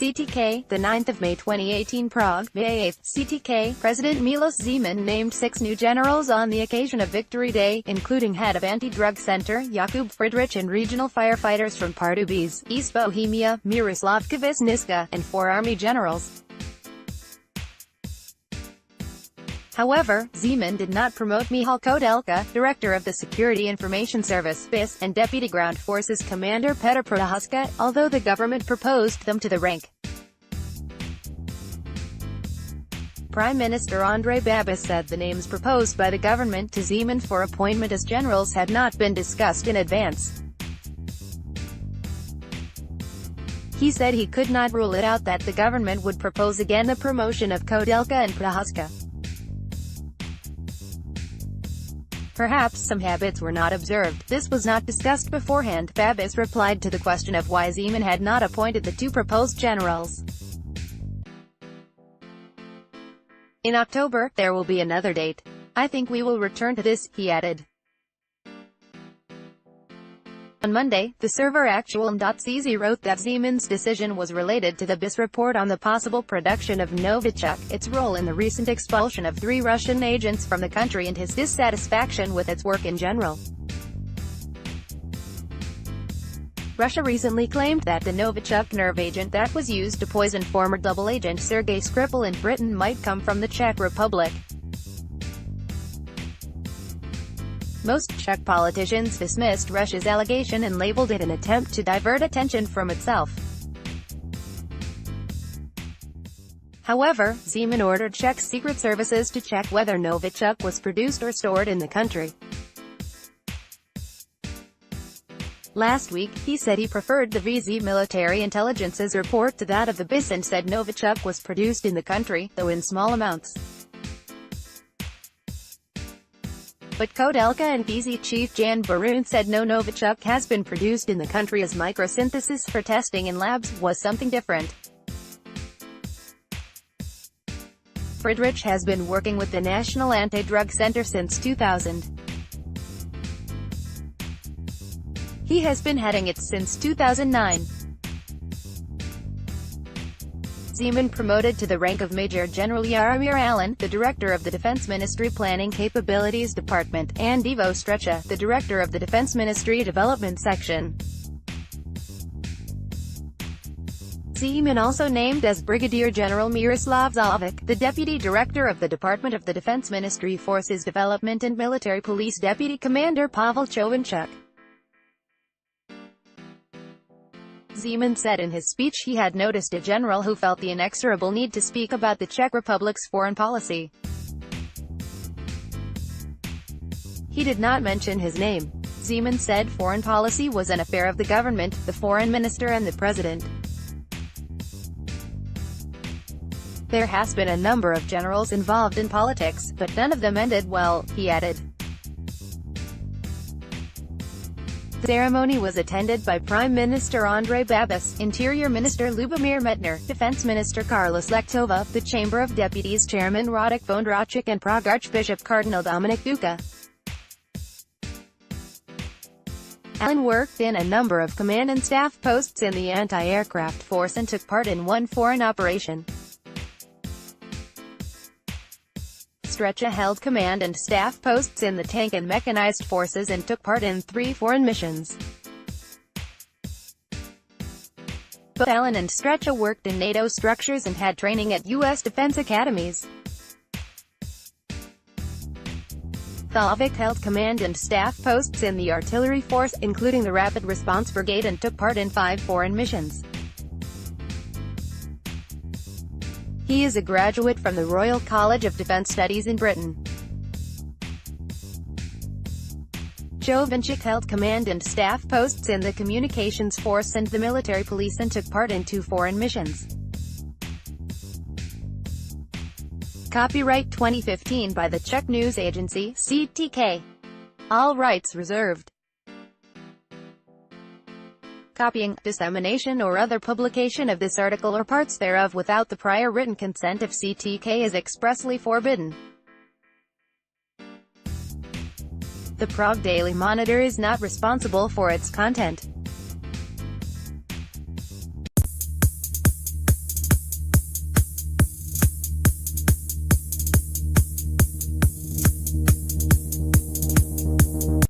CTK, the 9th of May 2018 Prague, May 8th, CTK, President Milos Zeman named 6 new generals on the occasion of Victory Day, including head of anti-drug center, Jakub Frydrych and regional firefighters from Pardubice, East Bohemia, Miroslav Kvasnicka, and 4 army generals. However, Zeman did not promote Michal Koudelka, director of the Security Information Service (BIS), and Deputy Ground Forces Commander Petr Prochazka, although the government proposed them to the rank. Prime Minister Andrej Babis said the names proposed by the government to Zeman for appointment as generals had not been discussed in advance. He said he could not rule it out that the government would propose again the promotion of Koudelka and Prochazka. Perhaps some habits were not observed. This was not discussed beforehand, Babis replied to the question of why Zeman had not appointed the 2 proposed generals. In October, there will be another date. I think we will return to this, he added. On Monday, the server Actualm.cz wrote that Zeman's decision was related to the BIS report on the possible production of Novichok, its role in the recent expulsion of 3 Russian agents from the country and his dissatisfaction with its work in general. Russia recently claimed that the Novichok nerve agent that was used to poison former double agent Sergei Skripal in Britain might come from the Czech Republic. Most Czech politicians dismissed Russia's allegation and labeled it an attempt to divert attention from itself. However, Zeman ordered Czech secret services to check whether Novichok was produced or stored in the country. Last week, he said he preferred the VZ military intelligence's report to that of the BIS and said Novichok was produced in the country, though in small amounts. But Koudelka and VZ chief Jan Barun said no, Novichok has been produced in the country as microsynthesis for testing in labs was something different. Frydrych has been working with the National Anti-Drug Center since 2000. He has been heading it since 2009. Zeman promoted to the rank of Major General Jaromir Allen, the director of the Defense Ministry Planning Capabilities Department, and Ivo Strecha, the director of the Defense Ministry Development Section. Zeman also named as Brigadier General Miroslav Kvasnicka, the deputy director of the Department of the Defense Ministry Forces Development and Military Police Deputy Commander Pavel Chovanchuk. Zeman said in his speech he had noticed a general who felt the inexorable need to speak about the Czech Republic's foreign policy. He did not mention his name. Zeman said foreign policy was an affair of the government, the foreign minister and the president. There has been a number of generals involved in politics, but none of them ended well, he added. The ceremony was attended by Prime Minister Andrej Babis, Interior Minister Lubomir Metnar, Defense Minister Karla Slektova, the Chamber of Deputies Chairman Radek Vondraček and Prague Archbishop Cardinal Dominik Duka. Allen worked in a number of command and staff posts in the anti-aircraft force and took part in one foreign operation. Strecha held command and staff posts in the tank and mechanized forces and took part in 3 foreign missions. Both Allen and Strecha worked in NATO structures and had training at U.S. defense academies. Kvasnicka held command and staff posts in the artillery force, including the Rapid Response Brigade, and took part in 5 foreign missions. He is a graduate from the Royal College of Defence Studies in Britain. Chovanchuk held command and staff posts in the Communications Force and the Military Police and took part in 2 foreign missions. Copyright 2015 by the Czech news agency, CTK. All rights reserved. Copying, dissemination or other publication of this article or parts thereof without the prior written consent of CTK is expressly forbidden. The Prague Daily Monitor is not responsible for its content.